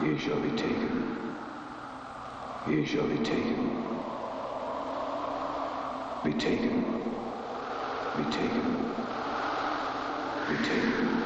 Ye shall be taken. Ye shall be taken. Be taken. Be taken. Be taken.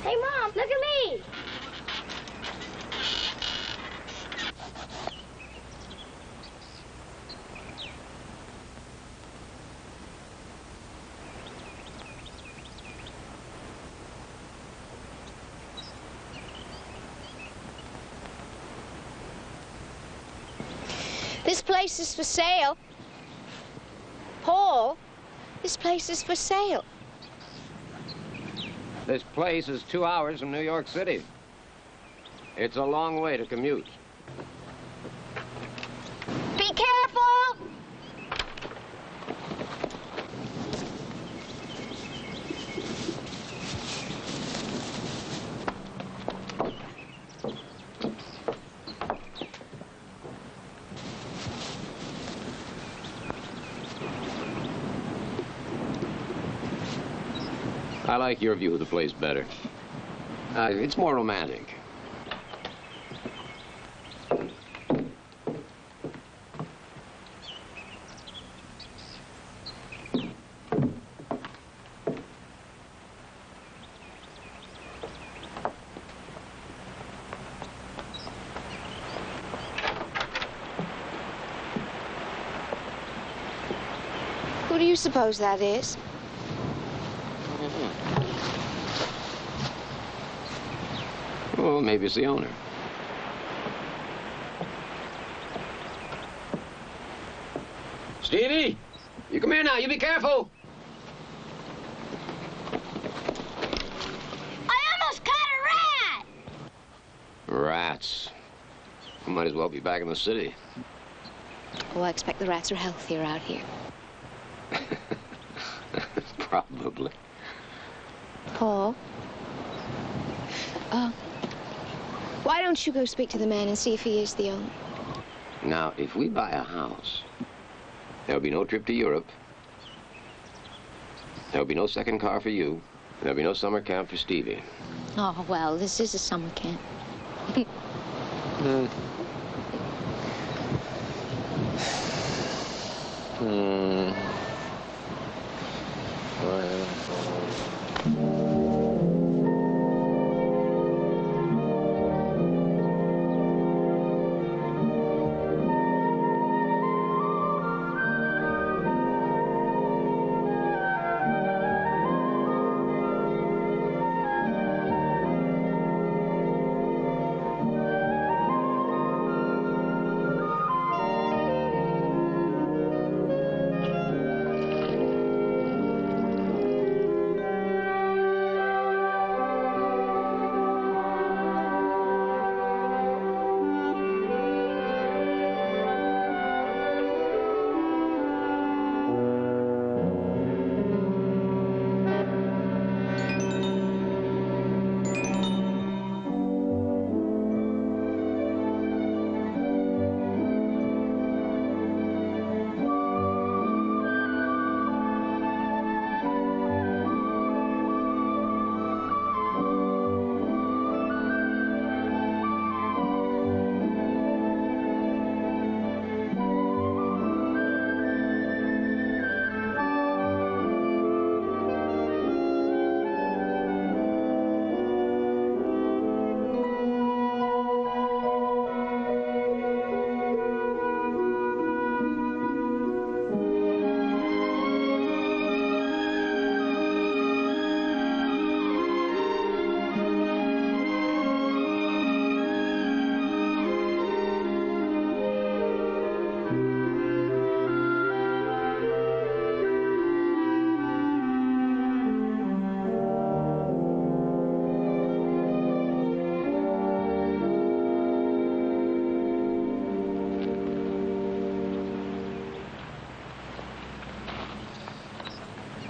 Hey, Mom, look at me! This place is for sale. Paul, this place is for sale. This place is 2 hours from New York City. It's a long way to commute. Be careful! I like your view of the place better. It's more romantic. Who do you suppose that is? Well, maybe it's the owner. Stevie, you come here now. You be careful. I almost caught a rat! Rats. We might as well be back in the city. Oh, I expect the rats are healthier out here. Probably. Paul? Why don't you go speak to the man and see if he is the owner? Now, if we buy a house, there'll be no trip to Europe. There'll be no second car for you. There'll be no summer camp for Stevie. Oh, well, this is a summer camp.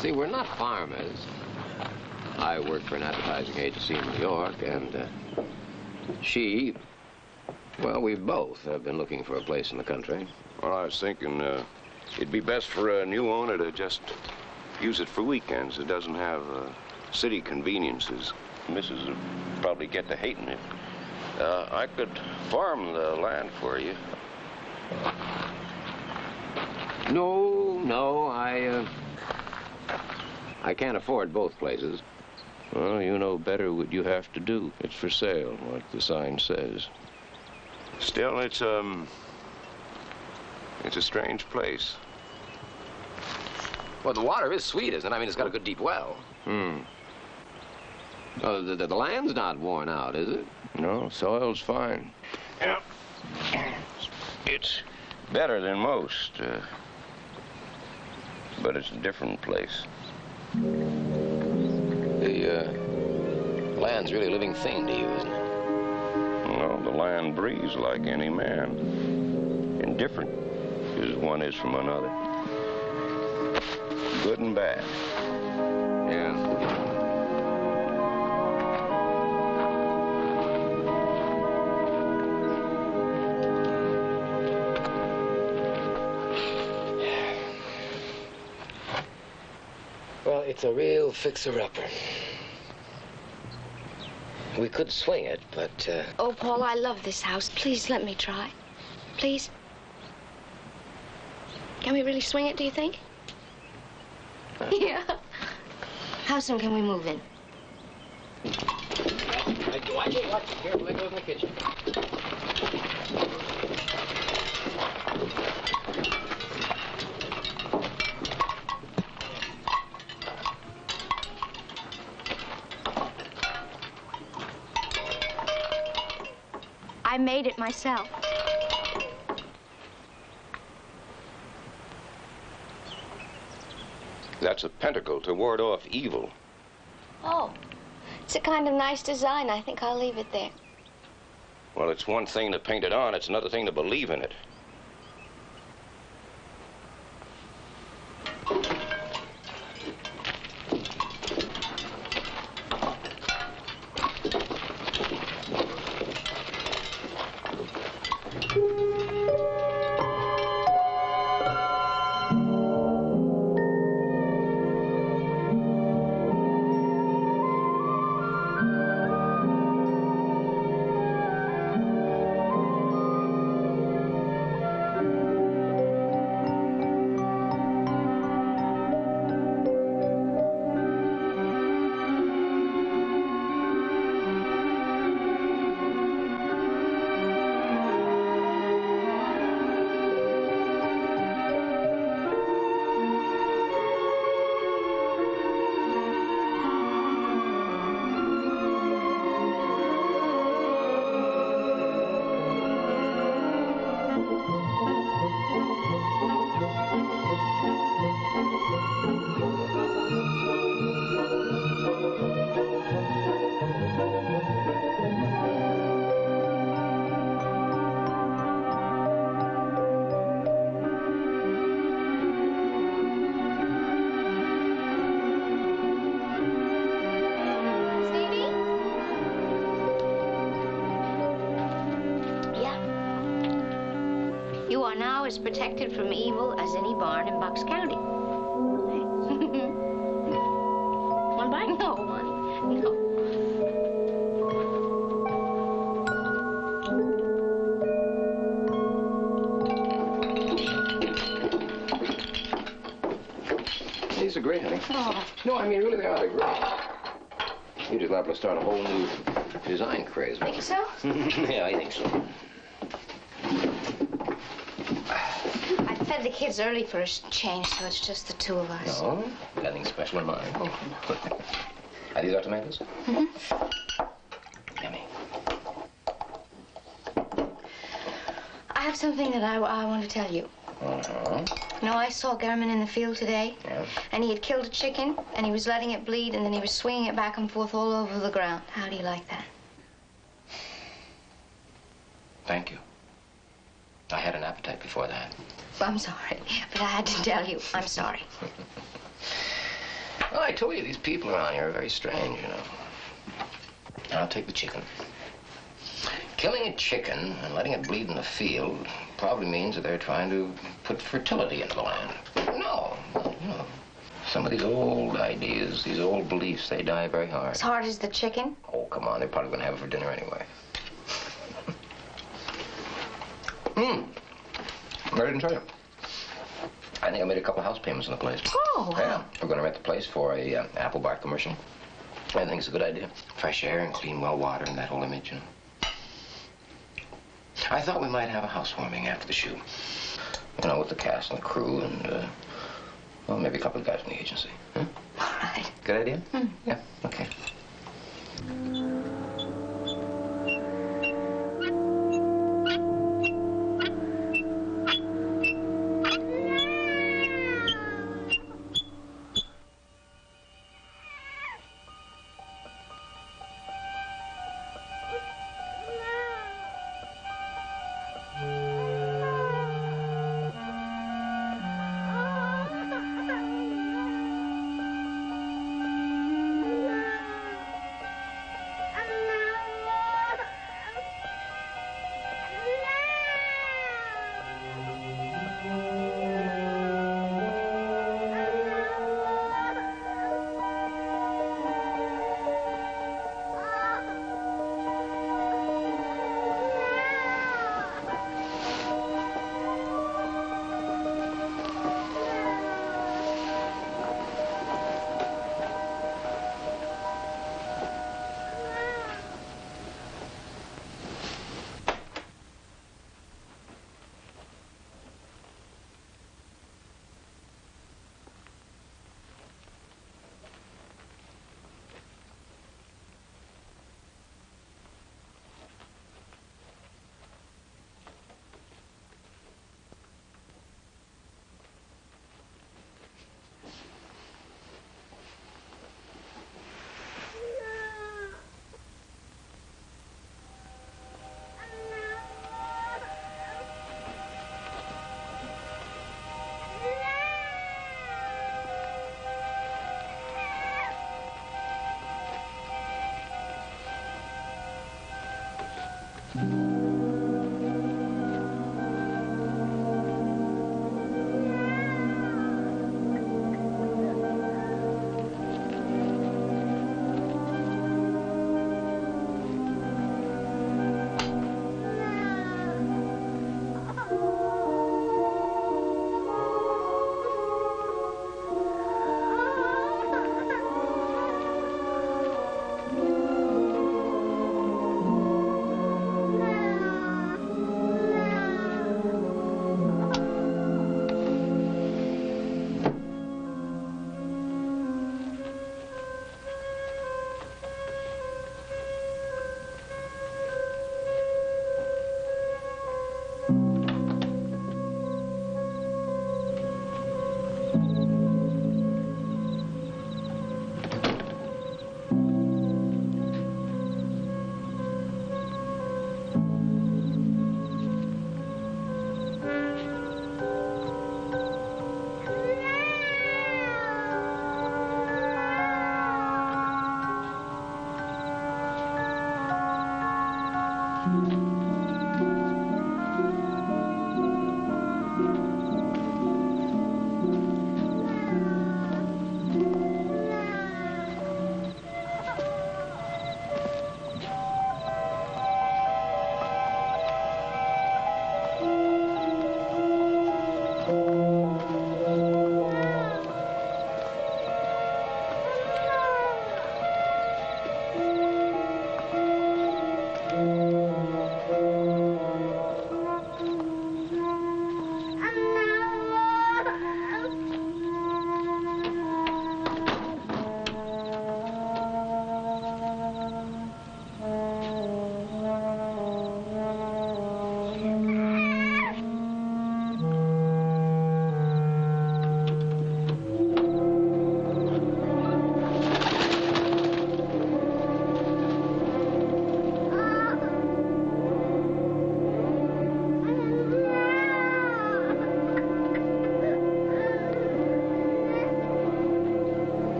See, we're not farmers. I work for an advertising agency in New York, and she, well, we both have been looking for a place in the country. Well, I was thinking it'd be best for a new owner to just use it for weekends. It doesn't have city conveniences. Missus would probably get to hating it. I could farm the land for you. No, I can't afford both places. Well, you know better what you have to do. It's for sale, like the sign says. Still, it's a strange place. Well, the water is sweet, isn't it? I mean, it's got a good deep well. Oh, the land's not worn out, is it? No, soil's fine. Yeah. It's better than most, but it's a different place. The land's really a living thing to you, isn't it? Well, the land breathes like any man. And different as one is from another. Good and bad. Yeah. Well, it's a real fixer-upper. We could swing it, but, Oh, Paul, I love this house. Please let me try. Please. Can we really swing it, do you think? Yeah. How soon can we move in? Watch it. Careful, there goes in the kitchen. I made it myself. That's a pentacle to ward off evil. Oh, it's a kind of nice design. I think I'll leave it there. Well, it's one thing to paint it on, it's another thing to believe in it. You are now as protected from evil as any barn in Bucks County. One bite? No, honey. No. These are great, honey. Oh. No, I mean, really, they are. They're great. You're just liable to start a whole new design craze. Think so? Yeah, I think so. I fed the kids early for a change, so it's just the two of us. No, nothing special in mind. Are these our tomatoes? Mm-hmm. Yummy. I have something that I want to tell you. Uh-huh. No, I saw German in the field today, Yeah. and he had killed a chicken, and he was letting it bleed, and then he was swinging it back and forth all over the ground. How do you like that? Thank you. I had an appetite before that. Well, I'm sorry, but I had to tell you. I'm sorry. Well, I told you, these people around here are very strange, you know. I'll take the chicken. Killing a chicken and letting it bleed in the field probably means that they're trying to put fertility into the land. No. Some of these old ideas, these old beliefs, they die very hard. As hard as the chicken? Oh, come on, they're probably going to have it for dinner anyway. I didn't tell you. I think I made a couple house payments on the place. Oh, wow. Yeah, we're going to rent the place for a apple bar commercial. I think it's a good idea. Fresh air and clean well water and that whole image, you know. I thought we might have a housewarming after the shoot. You know, with the cast and the crew and, well, maybe a couple of guys from the agency. Huh? All right. Good idea? Yeah, okay.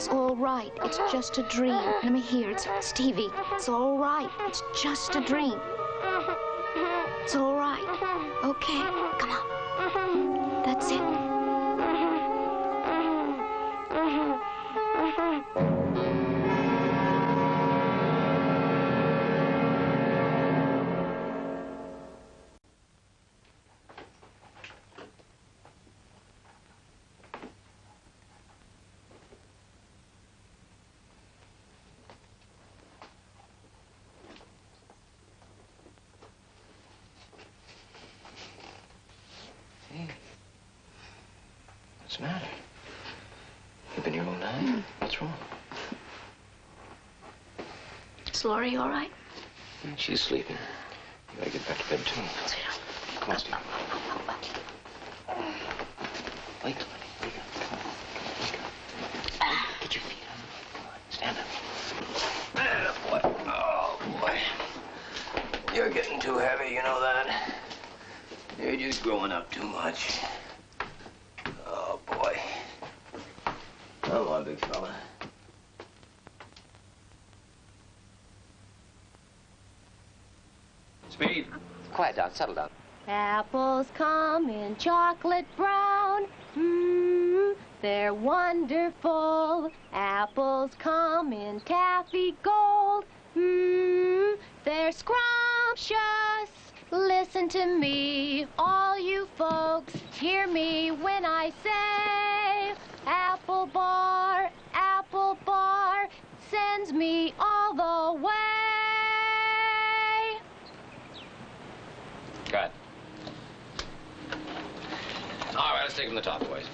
It's all right. It's just a dream. Let me hear. It's Stevie. It's all right. It's just a dream. It's all right. Okay, come on. That's it. What's the matter? You've been here all night? What's wrong? Is Laurie all right? She's sleeping. You gotta get back to bed, too. Sweetheart. Come on, Steve. Wake up. Wake up. Come on. Wake up. Get your feet on. Come on. Stand up. Boy. Oh, boy. You're getting too heavy, you know that? You're just growing up too much. Oh, boy. Come on, big fella. Speed. Quiet down, settle down. Apples come in chocolate brown. They're wonderful. Apples come in taffy gold. They're scrumptious. Listen to me, all you folks. Hear me when I say apple bar sends me all the way. Cut. All right, let's take from the top, boys.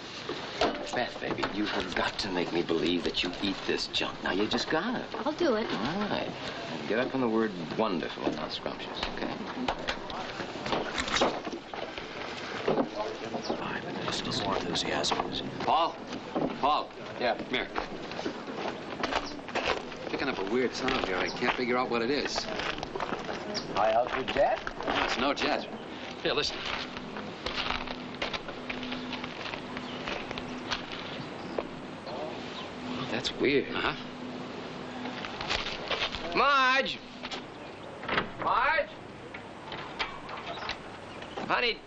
Beth, baby, you have got to make me believe that you eat this junk. Now, you just gotta. I'll do it. All right. And get up on the word wonderful, not scrumptious, okay? Just a little more enthusiasm. Paul? Paul? Yeah, come here. Picking up a weird sound here. I can't figure out what it is. High altitude jet? It's no jet. Here, listen. That's weird. Uh-huh. Marge! Marge? Honey,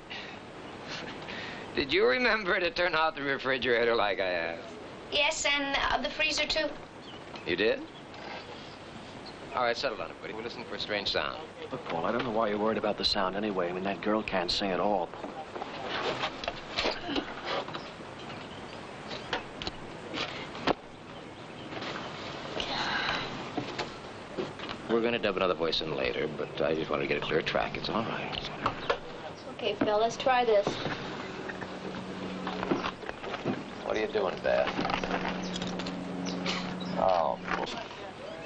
did you remember to turn off the refrigerator like I asked? Yes, and the freezer, too. You did? All right, settle down, everybody. We're listening for a strange sound. Look, Paul, I don't know why you're worried about the sound anyway. I mean, that girl can't sing at all. We're going to dub another voice in later, but I just wanted to get a clear track. It's all right. Okay, Phil, let's try this. What are you doing, Beth? Oh.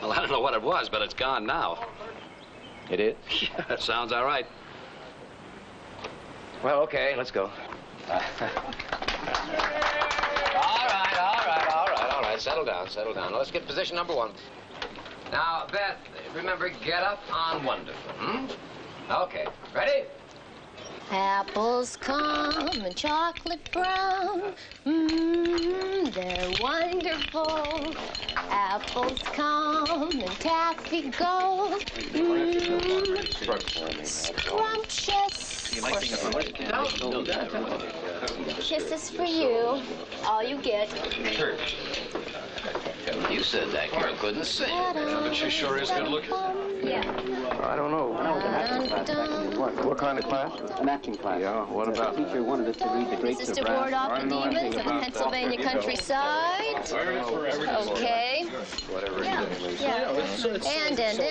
Well, I don't know what it was, but it's gone now. It is? Yeah, it sounds all right. Well, okay, let's go. All right. Settle down. Now, let's get position number one. Now, Beth, remember, get up on wonderful, Okay, ready? Apples come in chocolate brown. They're wonderful. Apples come in taffy gold. Scrumptious. Kisses for you. All you get. You said that girl couldn't sing. But she sure is good looking. Yeah. I don't know. What kind of class? An acting class. Yeah, what about The teacher wanted us to read the great This is to ward off the demons of the Pennsylvania countryside. Okay. Whatever. Yeah.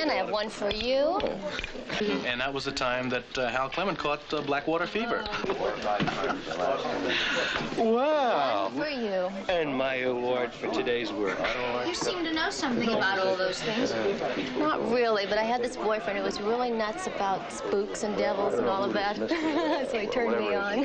And I have one for you. And that was the time that Hal Clement caught Blackwater fever. Wow. For you. And my award for today's work. You seem to know something about all those things. Not really, but I had this boyfriend who was really nuts about spooks and devils and all of that. So he turned me on.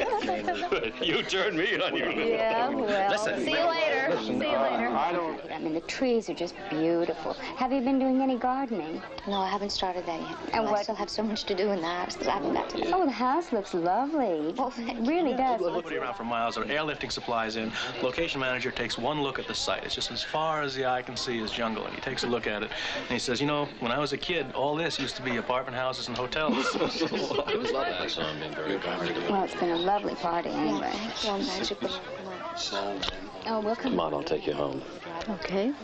You turned me on, you little. Yeah, well, Listen. see you later. See you later. I don't. I mean, the trees are just beautiful. Have you been doing any gardening? No, I haven't started that yet. And I what? still have so much to do in the house that I haven't got to. Oh, the house looks lovely. Oh, thank It really does. Nobody around for miles. There are airlifting supplies in. Location manager takes one look at the site. It's just as far as the eye can see is jungle. And he takes a look at it, and he says, you know, when I was a kid, all this used to be apartment houses and hotels. It was lovely. That song being very Well, it's been a lovely party anyway. Come on. Oh, we'll come. Come on, I'll take you home. Okay.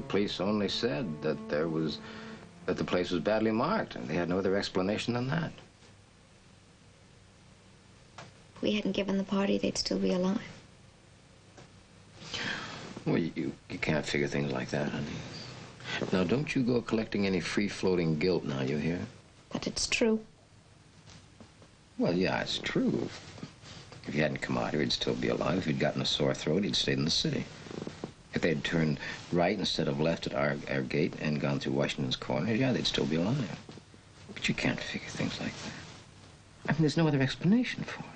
Police only said that the place was badly marked, and they had no other explanation than that. If we hadn't given the party, they'd still be alive. Well, you can't figure things like that, honey. Now, don't you go collecting any free-floating guilt now, you hear? But it's true. Well, yeah, it's true. If he hadn't come out here, he'd still be alive. If he'd gotten a sore throat, he'd stayed in the city. If they'd turned right instead of left at our gate and gone through Washington's Corner, yeah, they'd still be alive. But you can't figure things like that. I mean, there's no other explanation for it.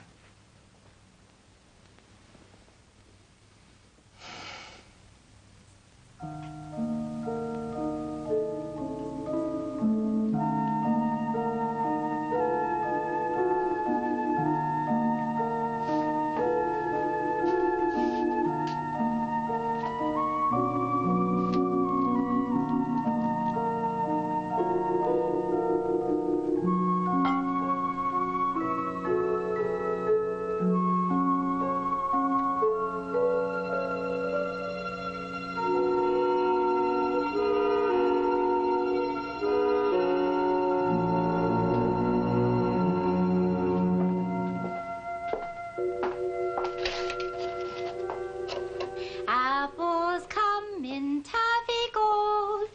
Apples come in taffy gold.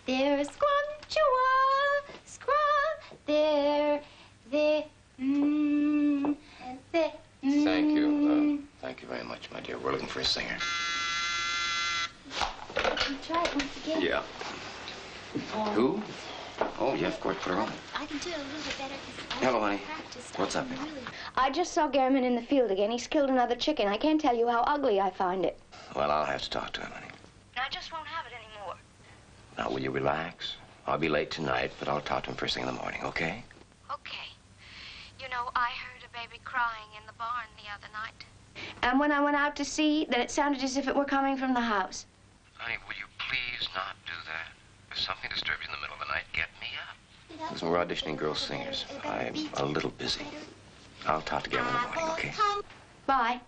They're scrunchua, scrun. They're Thank you. Thank you very much, my dear. We're looking for a singer. Try it once again. Yeah. Who? Oh, yeah, of course. Put her on. I can do it a little bit better because Hello, honey. What's up? I just saw Gammon in the field again. He's killed another chicken. I can't tell you how ugly I find it. Well, I'll have to talk to him, honey. I just won't have it anymore. Now, will you relax? I'll be late tonight, but I'll talk to him first thing in the morning, okay? Okay. You know, I heard a baby crying in the barn the other night. And when I went out to see, that it sounded as if it were coming from the house. Honey, will you please not do that? If something disturbs you in the middle of the night, get me up. Listen, we're auditioning girl singers. I'm a little busy. I'll talk to Gavin in the morning, okay? Bye.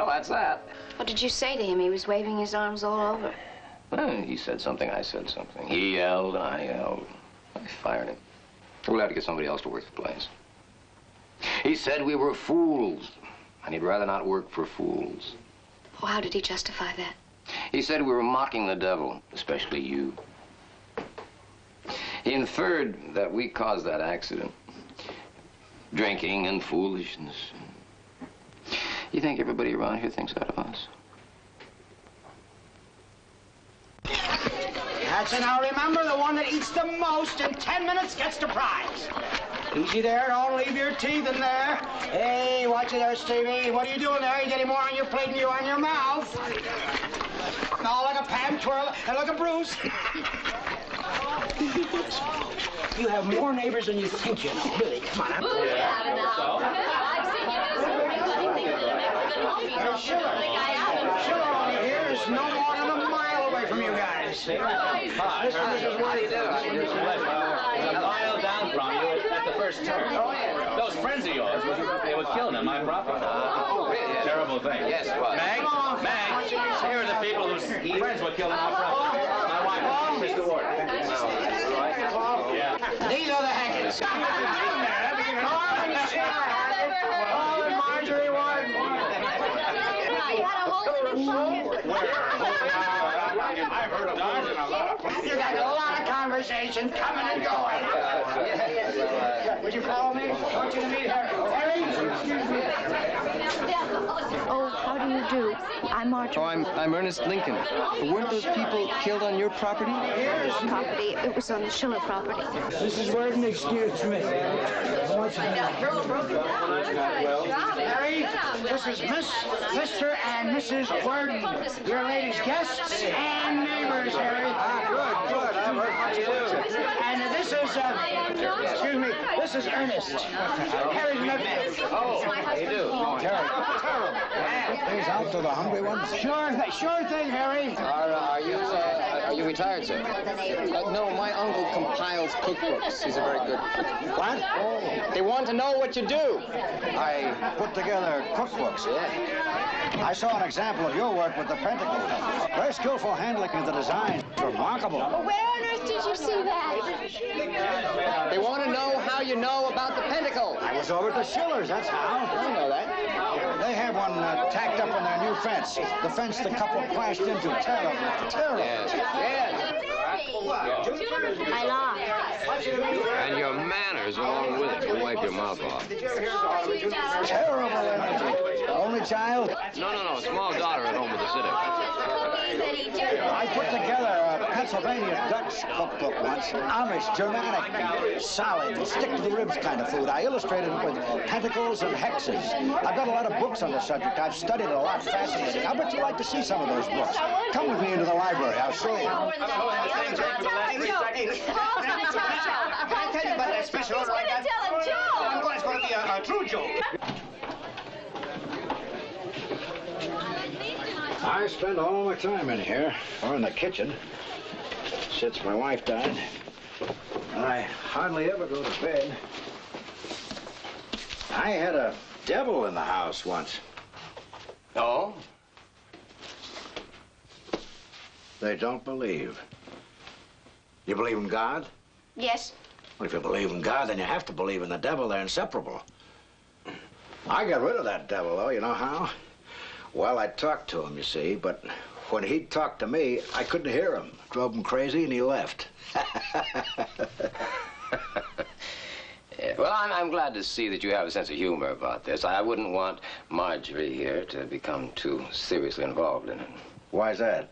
That's that. What did you say to him? He was waving his arms all over. Well, he said something, I said something. He yelled, I yelled. I fired him. We'll have to get somebody else to work the place. He said we were fools, and he'd rather not work for fools. Well, how did he justify that? He said we were mocking the devil, especially you. He inferred that we caused that accident. Drinking and foolishness. You think everybody around here thinks that of us? That's it. Now remember, the one that eats the most in 10 minutes gets the prize. Easy there. Don't leave your teeth in there. Hey, watch it there, Stevie. What are you doing there? You're getting more on your plate than you are on your mouth. No, look at Pam twirl and look at Bruce. You have more neighbors than you think you know. Really, come on. Schiller over here is no more than a mile away from you guys. Hi. How do you do? A mile down from you at the first turn. Oh, yeah. Those friends of yours, they were killing on my property. Terrible thing. Yes, it was. Mag, here are the people whose friends were killed on our property. My wife, Mr. Ward. Yeah. These are the Hackets. Oh, and Marjorie Ward. I've heard of that. You got a lot of conversation coming and going. Would you follow me? I want you to meet Harry. Oh, how do you do? I'm Marjorie. Oh, I'm Ernest Lincoln. Weren't those people killed on your property? Property. It was on the Schiller property. Mrs. Worden, excuse me. Harry, this is Mr. and Mrs. Worden, your ladies' guests and neighbors, Harry. Good. I've heard how you do. And this is, excuse me, this is Ernest. Harry's nephew. Oh, how you do? Terrible. Things out to the hungry ones? Sure thing, Harry. Are you retired, sir? No, my uncle compiles cookbooks. He's a very good cook. What? They want to know what you do. I put together cookbooks. Yeah. I saw an example of your work with the pentacle. Very skillful handling of the design. It's remarkable. Where on earth did you see that? They want to know how you know about the pentacle. I was over at the Schillers, that's how. I know that. They have one tacked up on their new fence. The fence the couple crashed into. Terrible. Yes. I laughed. And your manners along with it. You wipe your mouth off. Terrible energy. Only child? No. Small daughter at home with a sitter. I put together a Pennsylvania Dutch cookbook once. Amish, Germanic, solid, stick-to-the-ribs kind of food. I illustrated it with pentacles and hexes. I've got a lot of books on the subject. I've studied it a lot. Fascinating. I bet you'd like to see some of those books. Come with me into the library. I'll show you. Can I tell you about that special order I got? Tell a joke. I'm going to be a true joke. I spend all my time in here, or in the kitchen, since my wife died. And I hardly ever go to bed. I had a devil in the house once. Oh? They don't believe. You believe in God? Yes. Well, if you believe in God, then you have to believe in the devil. They're inseparable. I got rid of that devil, though. You know how? Well, I talked to him, you see, but when he talked to me, I couldn't hear him. Drove him crazy, and he left. Yeah, well, I'm glad to see that you have a sense of humor about this. I wouldn't want Marjorie here to become too seriously involved in it. Why's that?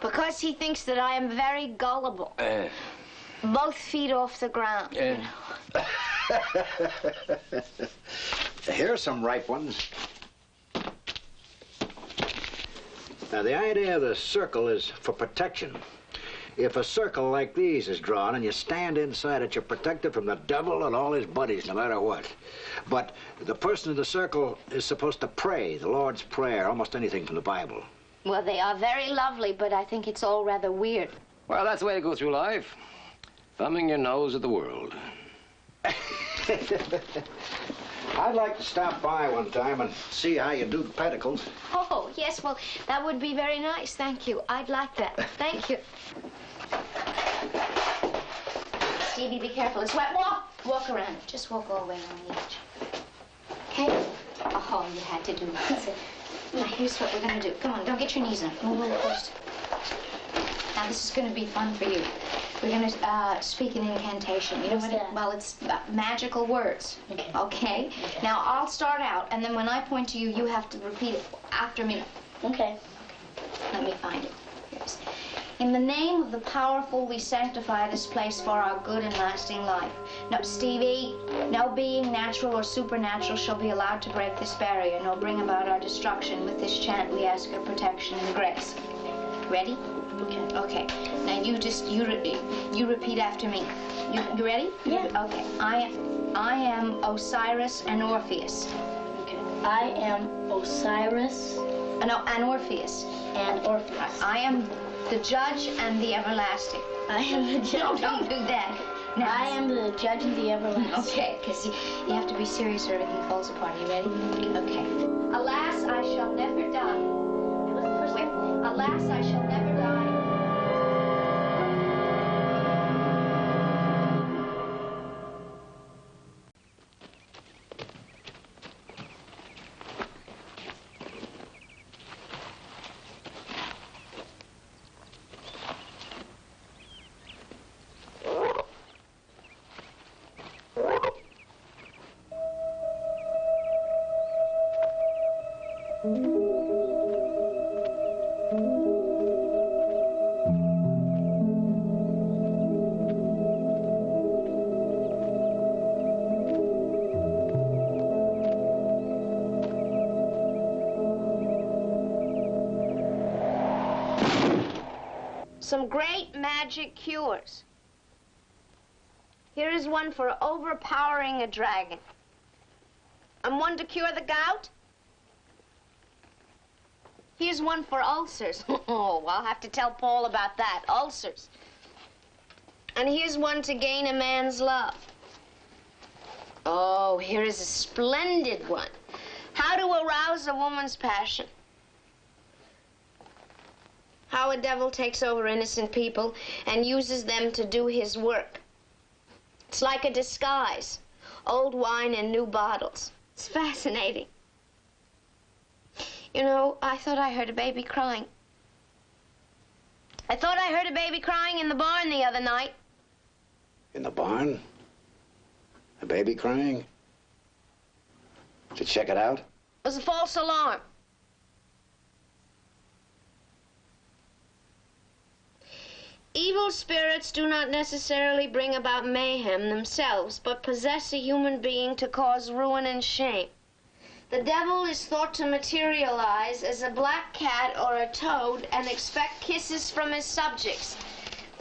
Because he thinks that I am very gullible. Both feet off the ground. Here's some ripe ones. Now, the idea of the circle is for protection. If a circle like these is drawn and you stand inside it, you're protected from the devil and all his buddies, no matter what. But the person in the circle is supposed to pray, the Lord's Prayer, almost anything from the Bible. Well, they are very lovely, but I think it's all rather weird. Well, that's the way to go through life. Thumbing your nose at the world. I'd like to stop by one time and see how you do the pentacles. Oh, yes, well, that would be very nice. Thank you. I'd like that. Thank you. Stevie, be careful. It's wet. Walk around. Just walk all the way around the edge. Okay? Oh, you had to do that. Now, here's what we're going to do. Come on, don't get your knees up. Move over first. Now, this is going to be fun for you. We're going to speak an incantation. You know what that? Well, it's magical words. Okay? Now, I'll start out, and then when I point to you, you have to repeat it after me. Okay. Let me find it. Here's. In the name of the powerful, we sanctify this place for our good and lasting life. No, Stevie, no being natural or supernatural shall be allowed to break this barrier, nor bring about our destruction. With this chant, we ask your protection and grace. Ready? Okay. Okay. Now you repeat after me. You ready? Yeah. Okay. I am Osiris and Orpheus. Okay. I am Osiris. No, and Orpheus. And Orpheus. I am the judge and the everlasting. I am the judge. No, don't do that. Now, I am the judge and the everlasting. Okay, because you have to be serious or everything falls apart. You ready? Okay. Alas, I shall never die. Wait. Alas, I shall never die. Some great magic cures. Here is one for overpowering a dragon. And one to cure the gout. Here's one for ulcers. Oh, I'll have to tell Paul about that. Ulcers. And here's one to gain a man's love. Oh, here is a splendid one. How to arouse a woman's passion. How a devil takes over innocent people and uses them to do his work. It's like a disguise. Old wine in new bottles. It's fascinating. You know, I thought I heard a baby crying. I thought I heard a baby crying in the barn the other night. In the barn? A baby crying? Did you check it out? It was a false alarm. Evil spirits do not necessarily bring about mayhem themselves, but possess a human being to cause ruin and shame. The devil is thought to materialize as a black cat or a toad and expect kisses from his subjects.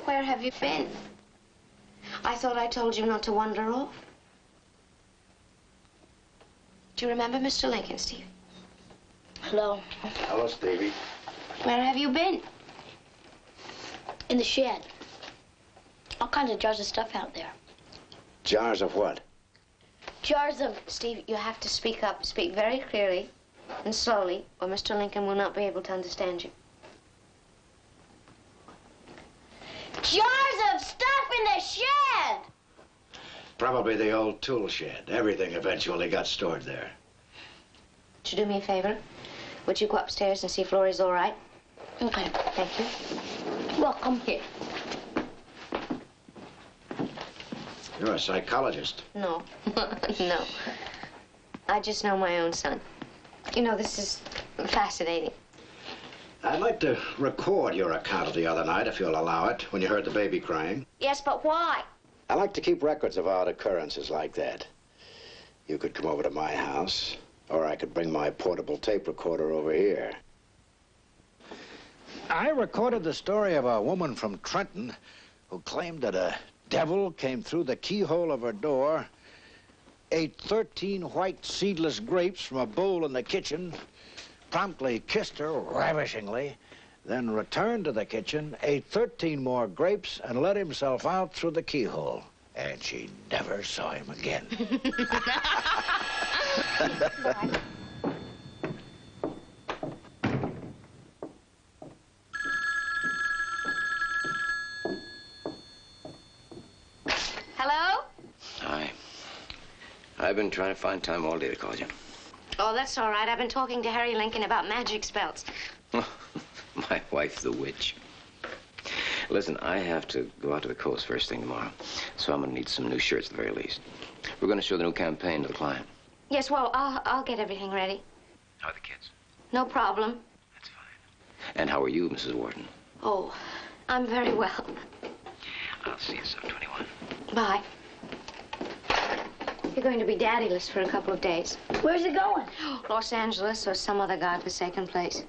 Where have you been? I thought I told you not to wander off. Do you remember Mr. Lincoln, Steve? Hello. Hello, Stevie. Where have you been? In the shed. All kinds of jars of stuff out there. Jars of what? Jars of... Steve, you have to speak up. Speak very clearly and slowly, or Mr. Lincoln will not be able to understand you. Jars of stuff in the shed! Probably the old tool shed. Everything eventually got stored there. Would you do me a favor? Would you go upstairs and see if Laurie's all right? Okay. Thank you. Welcome here. You're a psychologist. No. No. I just know my own son. You know, this is fascinating. I'd like to record your account of the other night, if you'll allow it, when you heard the baby crying. Yes, but why? I like to keep records of odd occurrences like that. You could come over to my house, or I could bring my portable tape recorder over here. I recorded the story of a woman from Trenton who claimed that a devil came through the keyhole of her door, ate 13 white seedless grapes from a bowl in the kitchen, promptly kissed her ravishingly, then returned to the kitchen, ate 13 more grapes, and let himself out through the keyhole. And she never saw him again. Hello? Hi. I've been trying to find time all day to call you. Oh, that's all right. I've been talking to Harry Lincoln about magic spells. My wife, the witch. Listen, I have to go out to the coast first thing tomorrow, so I'm going to need some new shirts at the very least. We're going to show the new campaign to the client. Yes, well, I'll get everything ready. How are the kids? No problem. That's fine. And how are you, Mrs. Wharton? Oh, I'm very well. I'll see you some 21. Bye. You're going to be daddyless for a couple of days. Where's it going? Los Angeles or some other godforsaken place.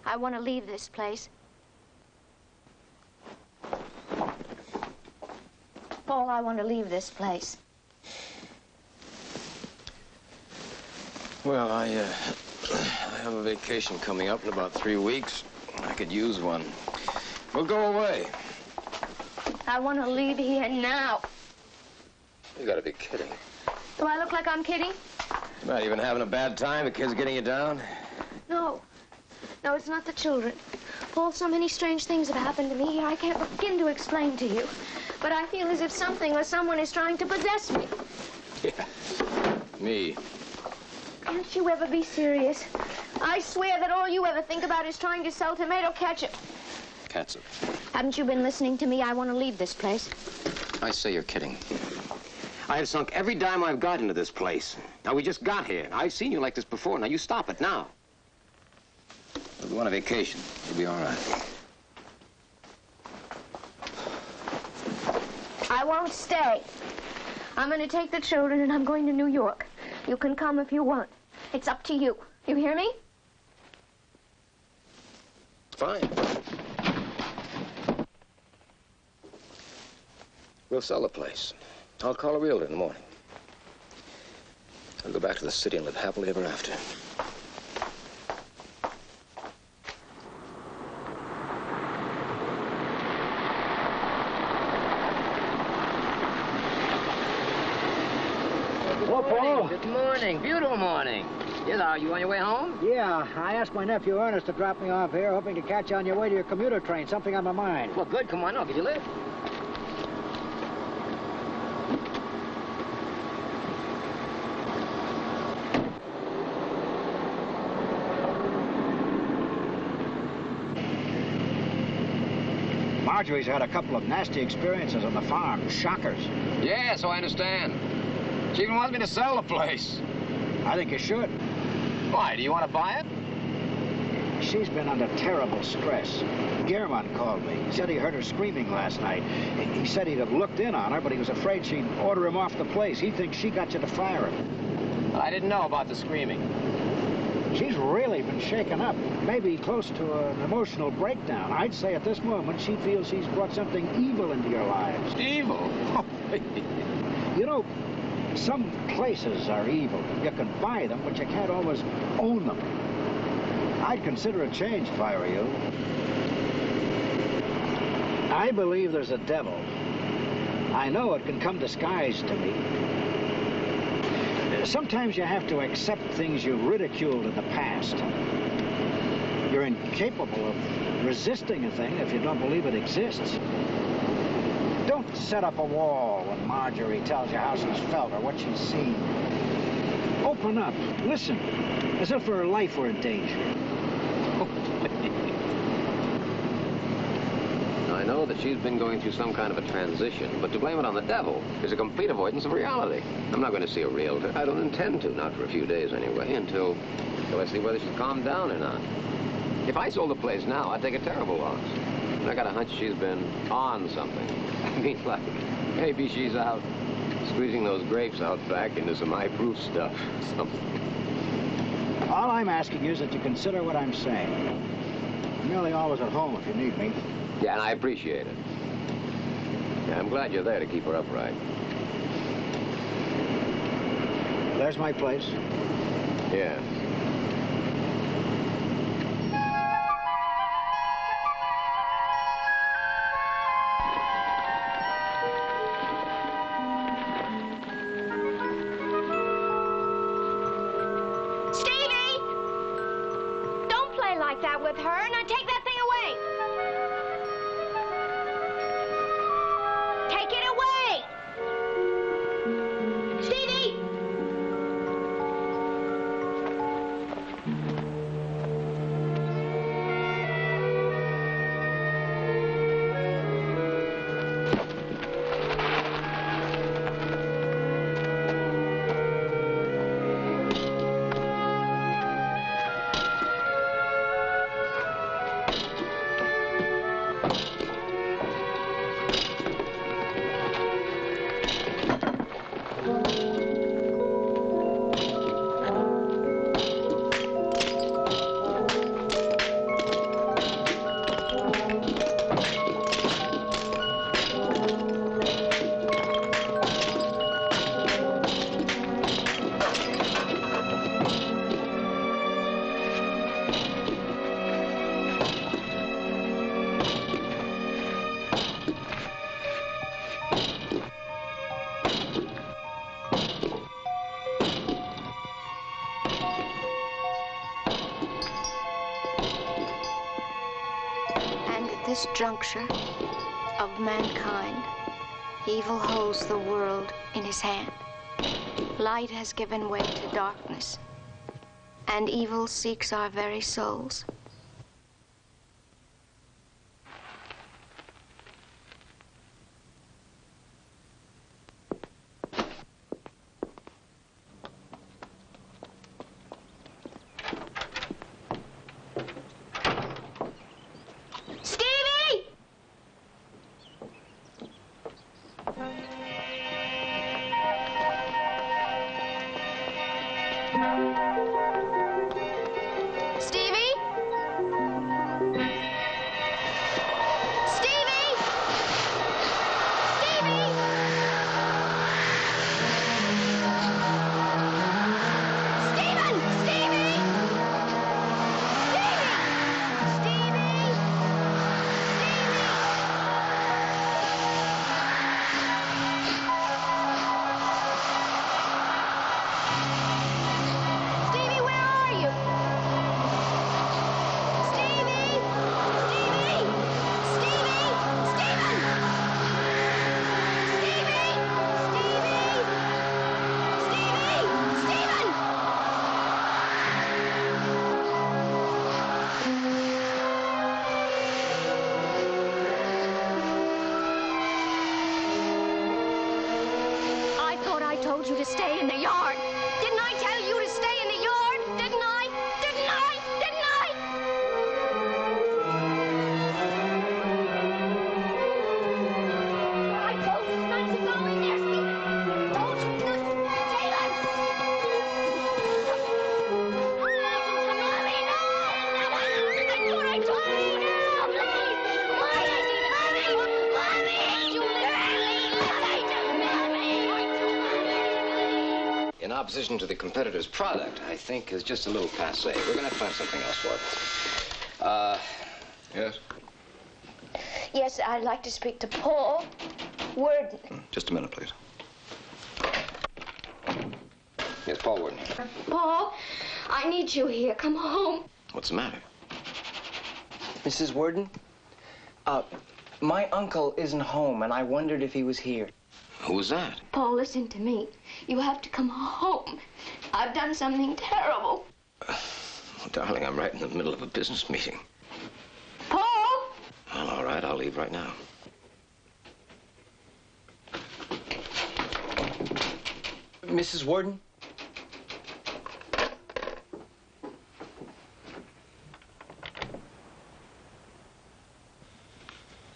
I want to leave this place. Paul, I want to leave this place. Well, I have a vacation coming up in about 3 weeks. I could use one. We'll go away. I want to leave here now. You gotta be kidding. Do I look like I'm kidding? Not even having a bad time? The kids getting you down? No. No, it's not the children. Paul, so many strange things have happened to me here. I can't begin to explain to you. But I feel as if something or someone is trying to possess me. Yeah. Me. Can't you ever be serious? I swear that all you ever think about is trying to sell tomato ketchup. Catsup. Haven't you been listening to me? I want to leave this place. I say you're kidding. I have sunk every dime I've got into this place. Now, we just got here. I've seen you like this before. Now, you stop it now. We'll go on a vacation. You'll be all right. I won't stay. I'm going to take the children and I'm going to New York. You can come if you want. It's up to you. You hear me? Fine. We'll sell the place. I'll call a realtor in the morning. I'll go back to the city and live happily ever after. Hello, Paul. Good morning. Beautiful morning. Yes, are you on your way home? Yeah, I asked my nephew Ernest to drop me off here, hoping to catch you on your way to your commuter train. Something on my mind. Well, good. Come on, I'll give you a lift. Marjorie's had a couple of nasty experiences on the farm. Shockers. Yeah, so I understand. She even wants me to sell the place. I think you should. Why, do you want to buy it? She's been under terrible stress. Gehrman called me. He said he heard her screaming last night. He said he'd have looked in on her, but he was afraid she'd order him off the place. He thinks she got you to fire him. I didn't know about the screaming. She's really been shaken up, maybe close to an emotional breakdown. I'd say at this moment she feels she's brought something evil into your lives. Evil? You know, some places are evil. You can buy them, but you can't always own them. I'd consider a change if I were you. I believe there's a devil. I know it can come disguised to me. Sometimes you have to accept things you've ridiculed in the past. You're incapable of resisting a thing if you don't believe it exists. Don't set up a wall when Marjorie tells you how she's felt or what she's seen. Open up, listen, as if her life were in danger. I know that she's been going through some kind of a transition, but to blame it on the devil is a complete avoidance of reality. I'm not going to see a realtor. I don't intend to, not for a few days anyway, until I see whether she's calmed down or not. If I sold the place now, I'd take a terrible loss. And I got a hunch she's been on something. I mean, like, maybe she's out squeezing those grapes out back into some high-proof stuff. Something. All I'm asking you is that you consider what I'm saying. I'm nearly always at home if you need me. Yeah, and I appreciate it. Yeah, I'm glad you're there to keep her upright. There's my place. Yeah. Stevie! Don't play like that with her. Now take that thing away. Take it away! Stevie! juncture of mankind, evil holds the world in his hand. Light has given way to darkness, and evil seeks our very souls. told you to stay in the yard. Didn't I tell you to stay in the yard? Didn't I? Didn't I? Didn't I? I told you not to go in there, Steve. Told you to. Taylor! Listen to Mommy, no! I thought I told you now, please! Mommy, you In opposition to the competitor's product, I think is just a little passé. We're going to find something else for it. Yes? Yes, I'd like to speak to Paul Worden. Just a minute, please. Yes, Paul Worden. Paul, I need you here. Come home. What's the matter? Mrs. Worden? My uncle isn't home, and I wondered if he was here. Who was that? Paul, listen to me. You have to come home. I've done something terrible. Darling, I'm right in the middle of a business meeting. Paul! Well, all right, I'll leave right now. Mrs. Worden?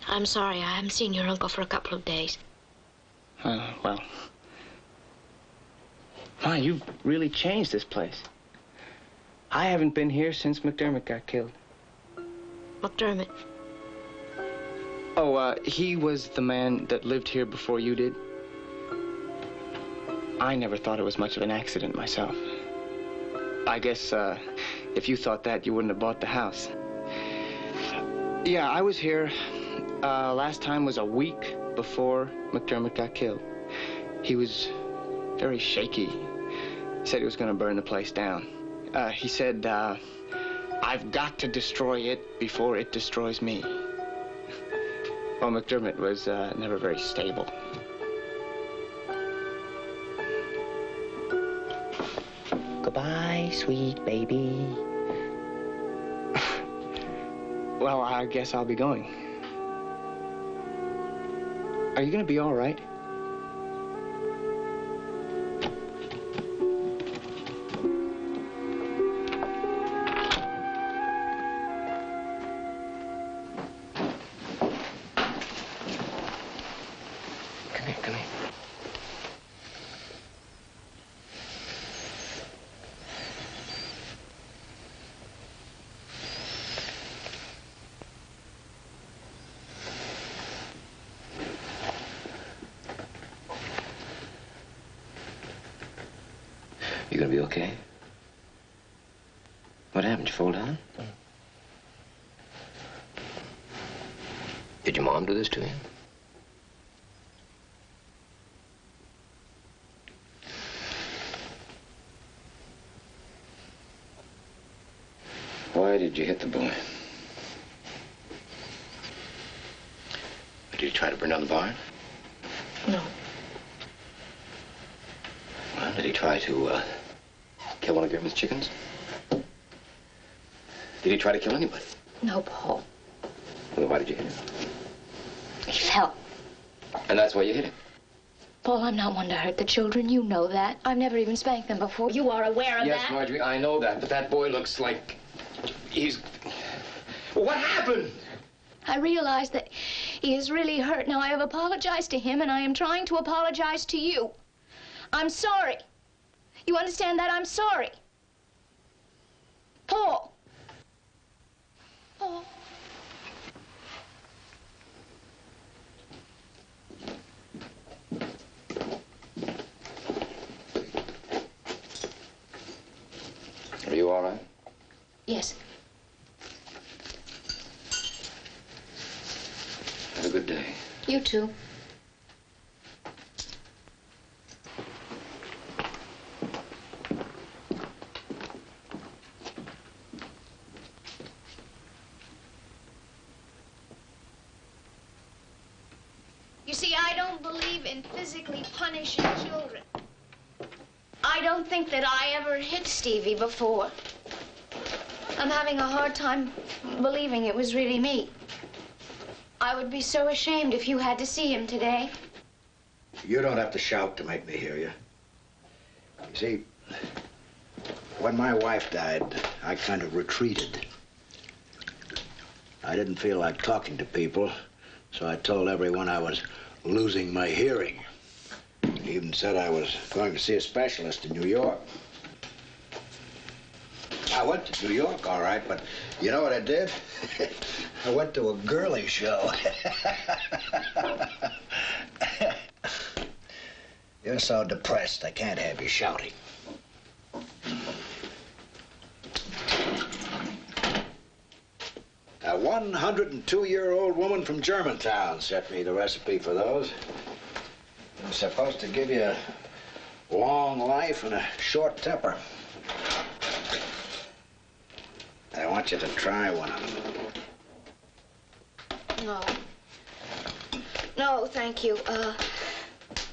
I'm sorry, I haven't seen your uncle for a couple of days. Well. Ma, you've really changed this place. I haven't been here since McDermott got killed. McDermott? Oh, he was the man that lived here before you did. I never thought it was much of an accident myself. I guess, if you thought that, you wouldn't have bought the house. Yeah, I was here. Last time was a week before McDermott got killed. He was very shaky. He said he was going to burn the place down. He said, I've got to destroy it before it destroys me. Well, McDermott was never very stable. Goodbye, sweet baby. Well, I guess I'll be going. Are you going to be all right? Come here. You gonna be okay? What happened? You fall down? Did your mom do this to you? Why did you hit the boy? try to burn down the barn? No. Well, did he try to kill one of German's chickens? Did he try to kill anybody? No, Paul. Well, why did you hit him? He fell. And that's why you hit him? Paul, I'm not one to hurt the children. You know that. I've never even spanked them before. You are aware of that? Yes, Marjorie, I know that, but that boy looks like he's... Well, what happened? I realize that he is really hurt. Now, I have apologized to him, and I am trying to apologize to you. I'm sorry. You understand that? I'm sorry. Paul. Paul. Are you all right? Yes. Have a good day. You too. You see, I don't believe in physically punishing children. I don't think that I ever hit Stevie before. I'm having a hard time believing it was really me. I would be so ashamed if you had to see him today. You don't have to shout to make me hear you. You see, when my wife died, I kind of retreated. I didn't feel like talking to people, so I told everyone I was losing my hearing. Even said I was going to see a specialist in New York. I went to New York, all right, but you know what I did? I went to a girly show. You're so depressed, I can't have you shouting. A 102-year-old woman from Germantown sent me the recipe for those. It's supposed to give you a long life and a short temper. I want you to try one of them. No. No, thank you.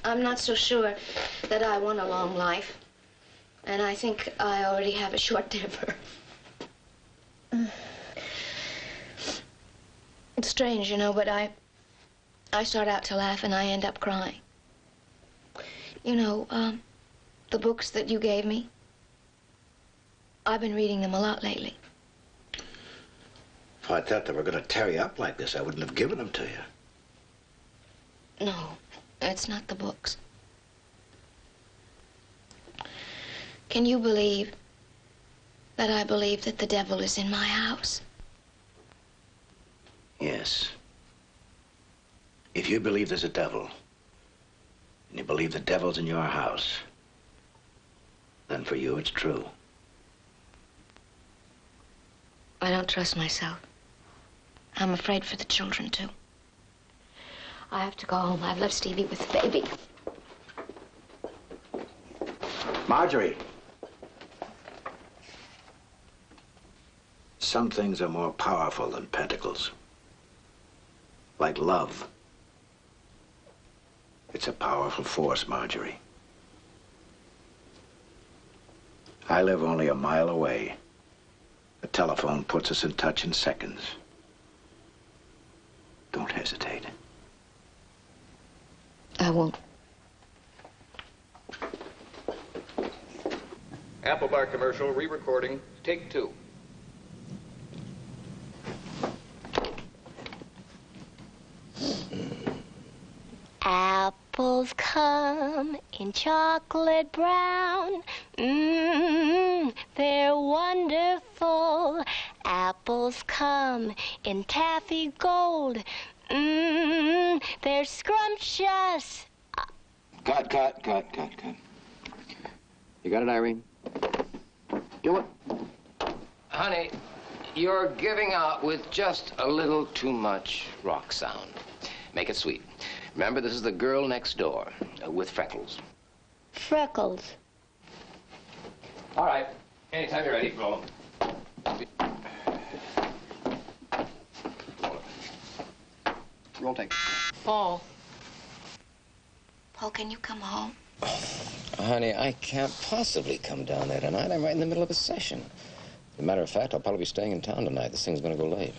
I'm not so sure that I want a long life. And I think I already have a short temper. It's strange, you know, but I start out to laugh and I end up crying. You know, the books that you gave me, I've been reading them a lot lately. If I thought they were going to tear you up like this, I wouldn't have given them to you. No, it's not the books. Can you believe that I believe that the devil is in my house? Yes. If you believe there's a devil, and you believe the devil's in your house, then for you it's true. I don't trust myself. I'm afraid for the children, too. I have to go home. I've left Stevie with the baby. Marjorie. Some things are more powerful than pentacles. Like love. It's a powerful force, Marjorie. I live only a mile away. The telephone puts us in touch in seconds. Don't hesitate. I won't. Apple Bar commercial, re-recording, take 2. Apples come in chocolate brown. They're wonderful. Apples come in taffy gold. They're scrumptious. Cut. You got it, Irene? Do it. Honey, you're giving out with just a little too much rock sound. Make it sweet. Remember, this is the girl next door with freckles. Freckles. All right. Anytime you're ready, roll 'em. Roll take. Paul. Paul, can you come home? Honey, I can't possibly come down there tonight. I'm right in the middle of a session. As a matter of fact, I'll probably be staying in town tonight. This thing's gonna go late.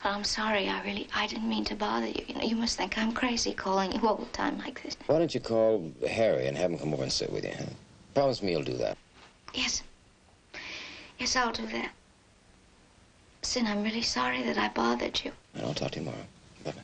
I'm sorry. I didn't mean to bother you. You know, you must think I'm crazy calling you all the time like this. Why don't you call Harry and have him come over and sit with you, huh? Promise me you'll do that. Yes. Yes, I'll do that. Sin, I'm really sorry that I bothered you. And I'll talk to you tomorrow. Bye-bye.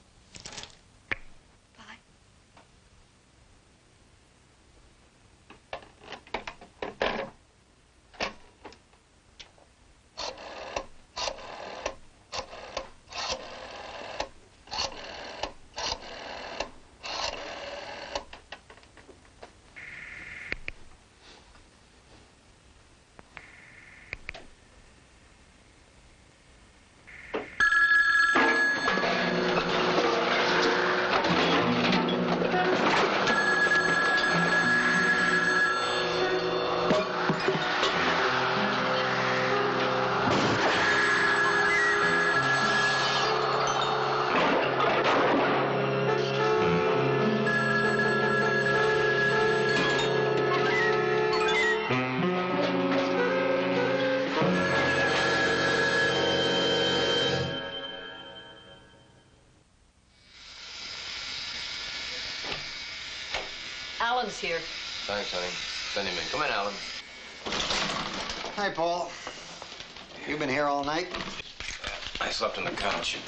Alan's here. Thanks, honey. Send him in. Come in, Alan. Hi, Paul. You been here all night? I slept on the couch.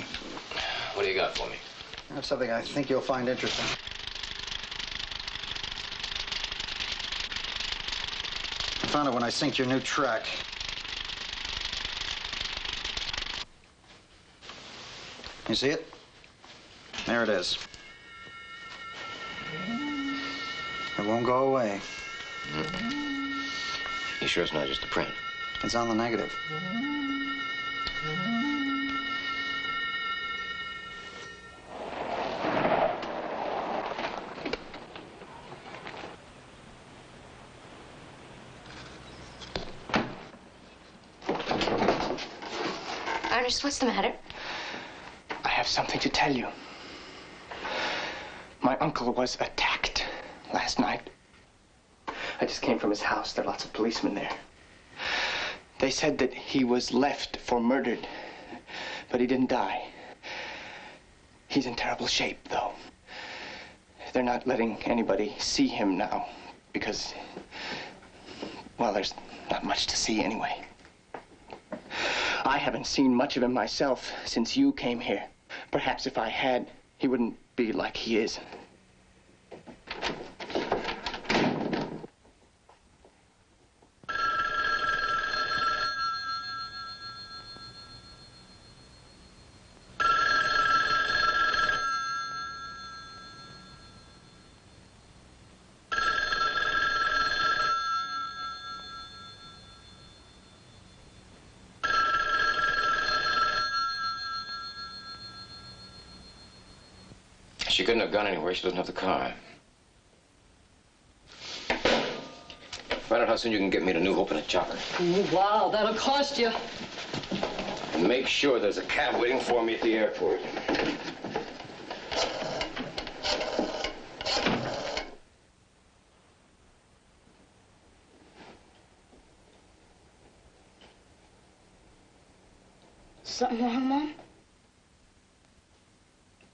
What do you got for me? I have something I think you'll find interesting. I found it when I synced your new track. You see it? There it is. It won't go away. You sure it's not just a print? It's on the negative. Ernest, what's the matter? I have something to tell you. My uncle was attacked last night. I just came from his house. There are lots of policemen there. They said that he was left for murdered, but he didn't die. He's in terrible shape, though. They're not letting anybody see him now because, well, there's not much to see anyway. I haven't seen much of him myself since you came here. Perhaps if I had, he wouldn't be like he is. She couldn't have gone anywhere. She doesn't have the car. Find out how soon you can get me to New Hope in a chopper. Wow, that'll cost you. And make sure there's a cab waiting for me at the airport. Something wrong, Mom?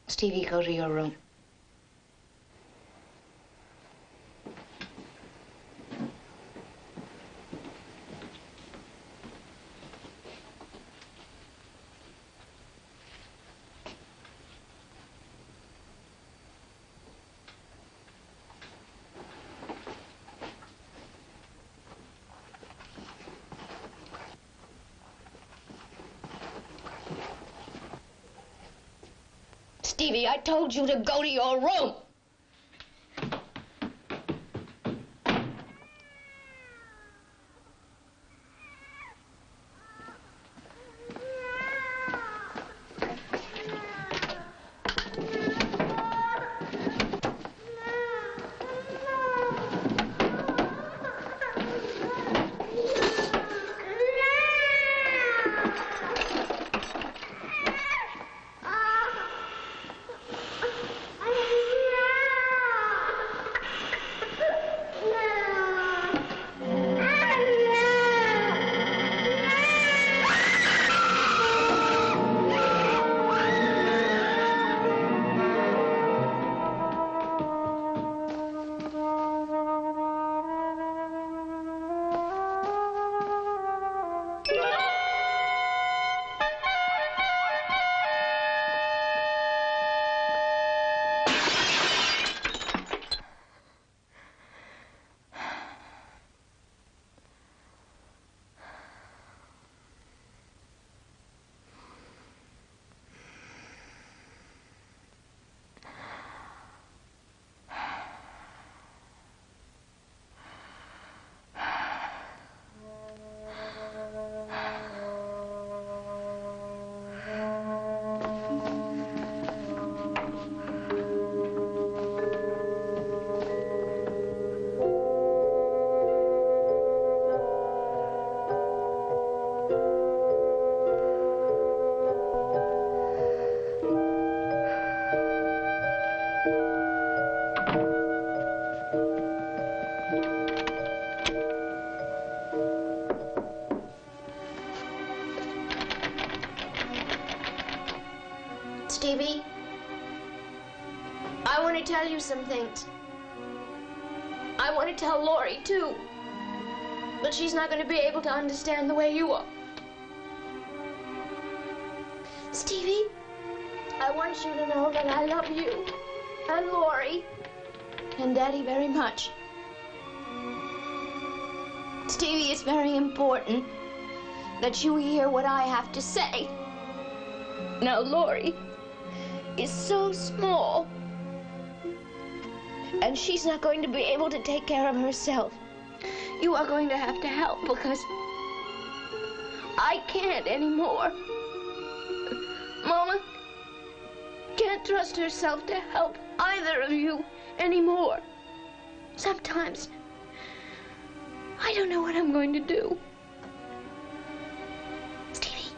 Stevie, go to your room. Stevie, I told you to go to your room. tell you some things. I want to tell Lori, too. But she's not going to be able to understand the way you are. Stevie, I want you to know that I love you and Lori and Daddy very much. Stevie, it's very important that you hear what I have to say. Now, Lori is so small, and she's not going to be able to take care of herself. You are going to have to help because I can't anymore. Mama can't trust herself to help either of you anymore. Sometimes I don't know what I'm going to do. Stevie.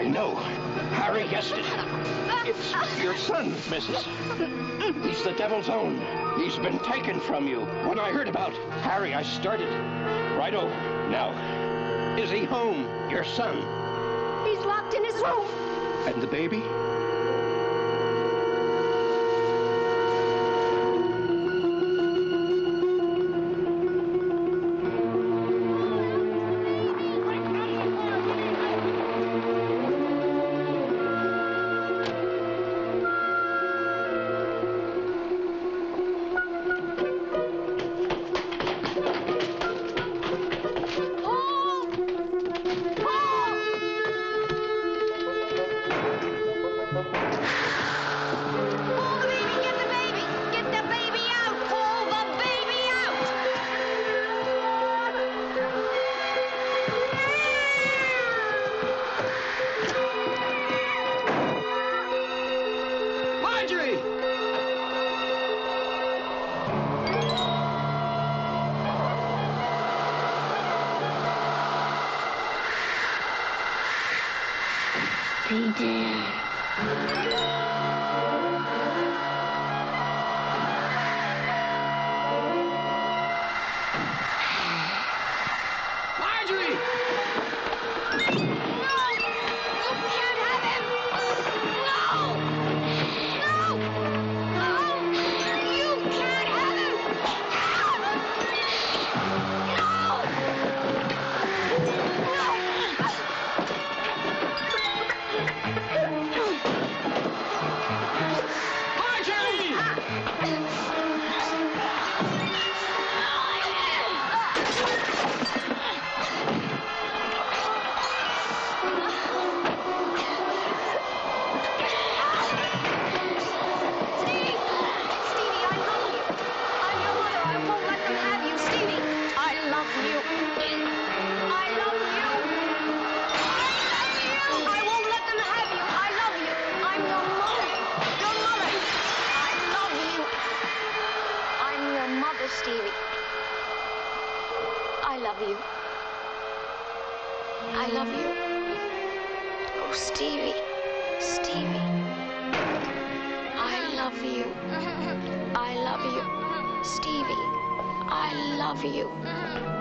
I know. Harry guessed it. It's your son, Mrs. He's the devil's own. He's been taken from you. When I heard about Harry, I started right over. Now, is he home, your son? He's locked in his room. And the baby? I love you. Oh, Stevie. Stevie. I love you. I love you. Stevie, I love you.